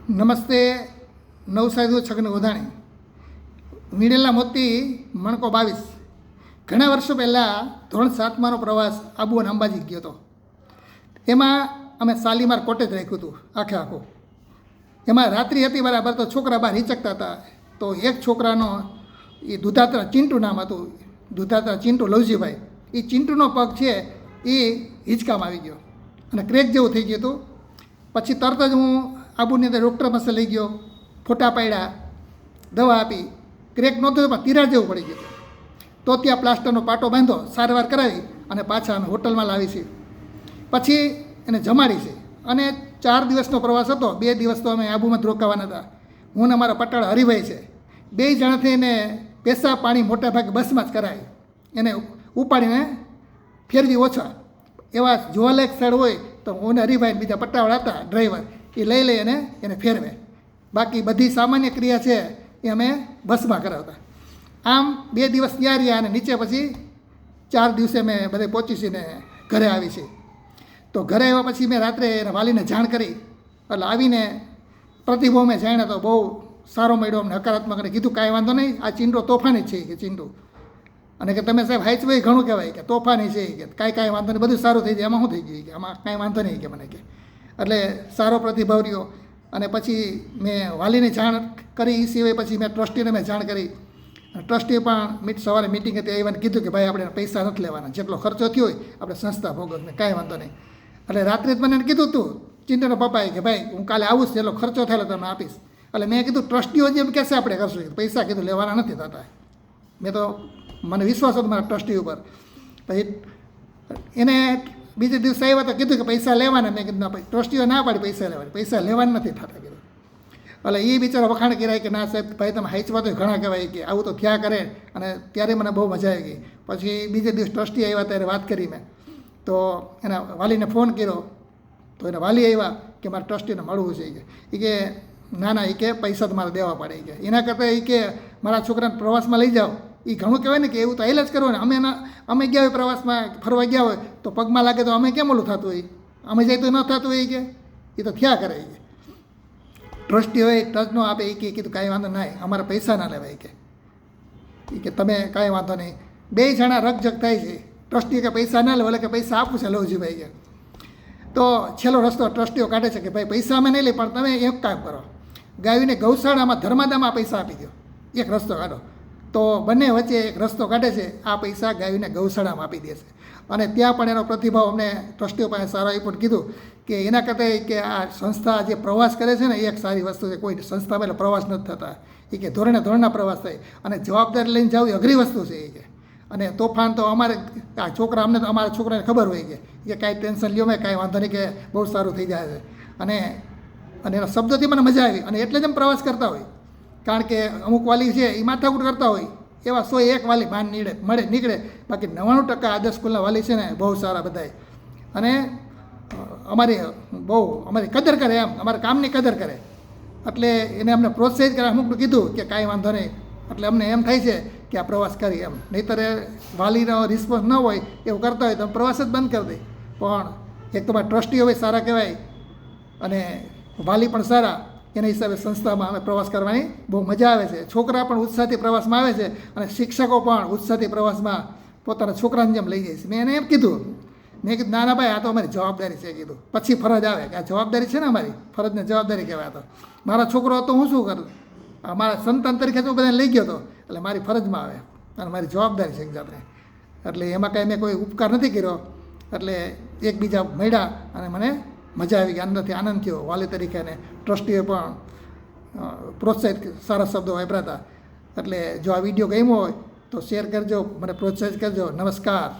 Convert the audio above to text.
નમસ્તે. નવસારી છગન ગોધાણી, મીણેલા મોતી, મણકો 22. ઘણા વર્ષો પહેલાં ધોરણ 7માનો પ્રવાસ આબુ અને અંબાજી ગયો હતો. એમાં અમે શાલીમાર કોટેજ રાખ્યું હતું આખું. એમાં રાત્રિ હતી બરાબર, તો છોકરા બહાર હિચકતા હતા. તો એક છોકરાનો એ દુધાત્રા ચિંટુ નામ હતું, દુધાત્રા ચિંટુ લવજીભાઈ. એ ચિંટુનો પગ છે એ હિંચકામાં આવી ગયો અને ક્રેક જેવું થઈ ગયું હતું. પછી તરત જ હું આબુની અંદર ડૉક્ટર પાસે લઈ ગયો, ફોટા પાડ્યા, દવા આપી. ક્રેક નહોતું પણ તિરાડ જેવું પડી ગયું. તો ત્યાં પ્લાસ્ટરનો પાટો બાંધો, સારવાર કરાવી અને પાછા અમે હોટલમાં લાવી છે. પછી એને જમાડી છે. અને 4 દિવસનો પ્રવાસ હતો. 2 દિવસ તો અમે આબુમાં જ રોકાવાના હતા. હું ને અમારા પટાળ હરિભાઈ છે, 2 જણાથી એને પેશાબ પાણી મોટા ભાગે બસમાં જ કરાય. એને ઉપાડીને ફેરવી ઓછા. એવા જોવાલાયક સ્થળ હોય તો હું ને હરિભાઈ બીજા પટ્ટાવાળા હતા ડ્રાઈવર, એ લઈ એને ફેરવે. બાકી બધી સામાન્ય ક્રિયા છે એ અમે બસમાં કરાવતા. આમ 2 દિવસ ત્યાં રહ્યા અને નીચે પછી 4 દિવસે અમે બધે પહોંચીને ઘરે આવી છે. તો ઘરે આવ્યા પછી મેં રાત્રે એના વાલીને જાણ કરી. એટલે આવીને પ્રતિભાવ મેં જાણ્યા તો બહુ સારો મળ્યો અમને, હકારાત્મક. અને કીધું કાંઈ વાંધો નહીં, આ ચિંટો તોફાની જ છે કે ચિંટુ, અને કે તમે સાહેબ હાઈચભાઈ ઘણું કહેવાય કે તોફાની છે કે કાંઈ વાંધો નહીં, બધું સારું થઈ જાય, એમાં શું થઈ ગયું કે આમાં કાંઈ વાંધો નહીં કે મને કે. એટલે સારો પ્રતિભાવ રહ્યો. અને પછી મેં વાલીને જાણ કરી. એ સિવાય પછી મેં ટ્રસ્ટીને જાણ કરી. ટ્રસ્ટીએ પણ સવારે મિટિંગ હતી, એવાને કીધું કે ભાઈ આપણે પૈસા નથી લેવાના, જેટલો ખર્ચો થયો હોય આપણે સંસ્થા ભોગવને, કાંઈ વાંધો નહીં. એટલે રાત્રે જ મને કીધું હતું ચિંટુના પપ્પાએ કે ભાઈ હું કાલે આવું જ, જેટલો ખર્ચો થયેલો તમને આપીશ. એટલે મેં કીધું ટ્રસ્ટીઓ જેમ કહેશે આપણે કરશું, પૈસા કીધું લેવાના નથી થતા. મેં તો મને વિશ્વાસ હતો મારા ટ્રસ્ટી ઉપર. પછી એને બીજે દિવસે આવ્યા તો કીધું કે પૈસા લેવાના. મેં કીધું ના ભાઈ, ટ્રસ્ટીઓ ના પાડી પૈસા લેવાની, પૈસા લેવાના નથી થતા કીધું. એટલે એ બિચારા વખાણ કર્યા કે ના સાહેબ ભાઈ તમે હાઈચવા તો ઘણા કહેવાય કે આવું તો થયા કરે. અને ત્યારે મને બહુ મજા આવી ગઈ. પછી બીજે દિવસ ટ્રસ્ટી આવ્યા ત્યારે વાત કરી મેં, તો એના વાલીને ફોન કર્યો. તો એના વાલી આવ્યા કે મારે ટ્રસ્ટીને મળવું છે. એ કે ના એ કે પૈસા તો મારે દેવા પડે કે એના કરતાં એ કે મારા છોકરાને પ્રવાસમાં લઈ જાઓ. એ ઘણું કહેવાય ને કે એવું તો હેલ જ કરવું ને. અમે ગયા હોય પ્રવાસમાં ફરવા ગયા હોય તો પગમાં લાગે તો અમે કેમ ઓલું થતું હોય, અમે જાય તો ન થતું હોય કે એ તો થયા કરે. ટ્રસ્ટી હોય ટચ નો આપે. એ કીધું કાંઈ વાંધો નહીં, અમારા પૈસા ના લેવાય કે તમે કાંઈ વાંધો નહીં. 2 જણા રકઝક થાય છે. ટ્રસ્ટી કે પૈસા ના લેવા, એટલે કે પૈસા આપું છે લવજીભાઈ કે. તો છેલ્લો રસ્તો ટ્રસ્ટીઓ કાઢે છે કે ભાઈ પૈસા અમે નહીં લઈ, પણ તમે એક કામ કરો, ગાયોને ગૌશાળામાં ધર્માદામાં પૈસા આપી દો. એક રસ્તો કાઢો. તો બંને વચ્ચે એક રસ્તો કાઢે છે. આ પૈસા ગાયોને ગૌશાળામાં આપી દેશે. અને ત્યાં પણ એનો પ્રતિભાવ અમને ટ્રસ્ટીઓ પાસે સારો એ પણ કીધું કે એના કરતાં કે આ સંસ્થા જે પ્રવાસ કરે છે ને એ એક સારી વસ્તુ છે. કોઈ સંસ્થામાં એટલે પ્રવાસ નથી થતા. એ કે ધોરણના પ્રવાસ થાય અને જવાબદારી લઈને જવું એ અઘરી વસ્તુ છે. એ કે અને તોફાન તો અમારે આ છોકરા, અમને તો અમારા છોકરાને ખબર હોય કે કાંઈ ટેન્શન લ્યો મેં, કાંઈ વાંધો નહીં, કે બહુ સારું થઈ જાય છે. અને એના શબ્દોથી મને મજા આવી. અને એટલે જ અમે પ્રવાસ કરતા હોય, કારણ કે અમુક વાલી છે એ માથાકૂટ કરતા હોય, એવા 101 વાલી ભાન નીકળે. બાકી 99% આદર્શ સ્કૂલના વાલી છે ને બહુ સારા બધાય. અને અમારી કદર કરે, એમ અમારા કામની કદર કરે. એટલે એને અમને પ્રોત્સાહિત કરે. અમુકનું કીધું કે કાંઈ વાંધો નહીં. એટલે અમને એમ થાય છે કે આ પ્રવાસ કરીએ એમ. નહીંતર વાલીનો રિસ્પોન્સ ન હોય, એવું કરતા હોય તો પ્રવાસ જ બંધ કરી દે. પણ એક તો મારા ટ્રસ્ટીઓ હોય સારા કહેવાય અને વાલી પણ સારા. એના હિસાબે સંસ્થામાં અમે પ્રવાસ કરવાની બહુ મજા આવે છે. છોકરા પણ ઉત્સાહથી પ્રવાસમાં આવે છે અને શિક્ષકો પણ ઉત્સાહથી પ્રવાસમાં પોતાના છોકરાને જેમ લઈ જાય છે. મેં એને એમ કીધું, મેં કીધું ના ભાઈ, આ તો અમારી જવાબદારી છે. કીધું પછી ફરજ આવે કે આ જવાબદારી છે ને, અમારી ફરજને જવાબદારી કહેવાય. તો મારા છોકરો હતો, હું શું કરું, મારા સંતાન તરીકે તો બધાને લઈ ગયો હતો. એટલે મારી ફરજમાં આવે અને મારી જવાબદારી છે જાતે. એટલે એમાં કાંઈ મેં કોઈ ઉપકાર નથી કર્યો. એટલે એકબીજા મળ્યા અને મને મજા આવી ગઈ, અંદરથી આનંદ થયો. વાલી તરીકે અને ટ્રસ્ટીએ પણ પ્રોત્સાહિત સારા શબ્દો વાપર્યા હતા. એટલે જો આ વિડીયો ગમ્યો હોય તો શેર કરજો, મને પ્રોત્સાહિત કરજો. નમસ્કાર.